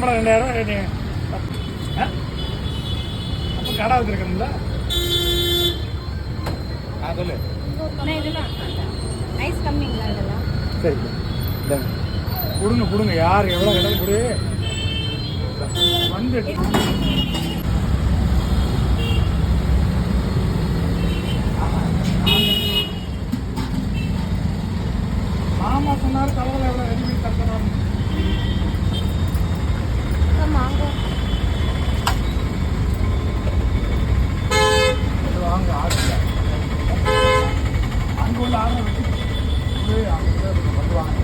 சம்பளம் 2000 நீ அப்போ கடை வச்சுருக்கணும்ல. சொல்லு. ஐஸ் கம்மிங்களா இதெல்லாம்? சரி கொடுங்க கொடுங்க, யார் எவ்வளோ வேணாலும் கொடு. வந்து மாமா சொன்னார் தலைவலை எவ்வளோ ரெடிமேட் தரணும். வாங்க ஆடுங்க, அங்கே உள்ள ஆடை வச்சு அங்கே வந்து வாங்க.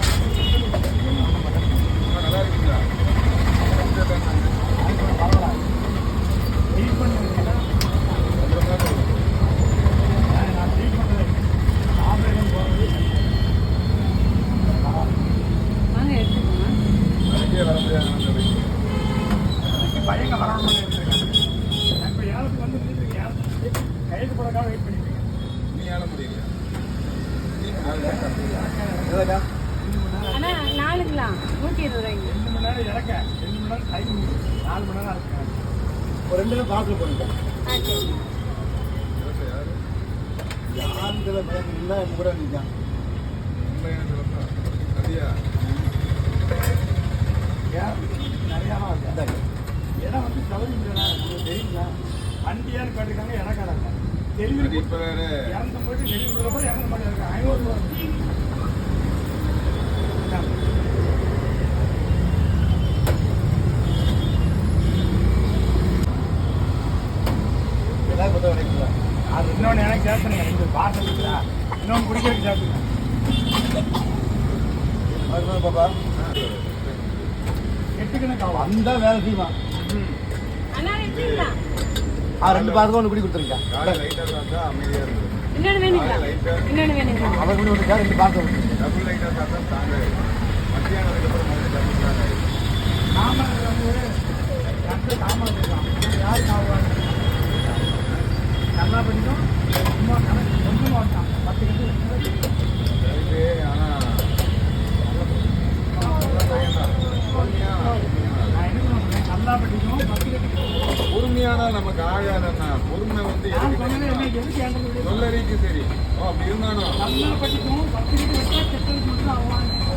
நல்லா இருக்குங்களா? பரவாயில்ல ட்ரீட் பண்ணுறீங்களா? நான் ட்ரீட் பண்ணுறேன். ஆப்ரேஷன் போகிறது வாங்க எடுத்துக்கோங்க. வர முடியாது. பையங்க வரணும்னு எடுத்துருக்காங்க. இப்போ ஏழத்துக்கு வந்து கைது போடக்காக வெயிட் பண்ணிருக்கீங்க. நீ ஏழ முடியல. அண்ணா 4ங்களா? 120 ரூபாய்ங்க. 2 மணி நேரம் இறக்க, 2 மணி நேரம் டைம், 4 மணி நேரம் இருக்கு. ஒரு 2 நேரம் பார்த்து போயிருக்கேன். சரி. யாருங்கிற பயம் இல்லை கூட நிற்கான். நிறையா இருக்கு. இடம் வந்து தவறி தெரியுங்களா? வண்டியான்னு கேட்டிருக்காங்க, இடக்காரங்க டெலிவரி இப்போ இறந்து போயிட்டு டெலிவரி போய் இறந்த மாதிரி இருக்கு. 500 ரூபா அது இன்னொன்று எனக்கு சேர்த்துங்க. இந்த பாட்டில் இருக்குதா, இன்னொன்று குடிக்கிறதுக்கு சேர்த்துங்க. பாப்பா எட்டுக்குன்னு வந்தா வேலை செய்யுமா? ரெண்டு பாத்துக்கு ஒன்று குடி கொடுத்துருக்கேன். இன்னொன்று வேணுங்களா? இன்னொன்று வேணுங்களா? அவன் குடி கொடுத்தா 2 பாத்து நல்லா படிக்கும். சும்மா கணக்கு கொஞ்சம் ஓட்டான் 10 நல்லா படிக்கும் 10 பொறுமையானா நமக்கு ஆகாதண்ணா. பொறுமை வந்து சொல்லறிக்கு சரி. அப்படி இருந்தானோ நல்லா படிக்கும் 10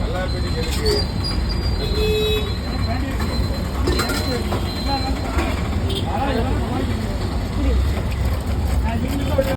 நல்லா படிக்கிறதுக்கு வேண்டிய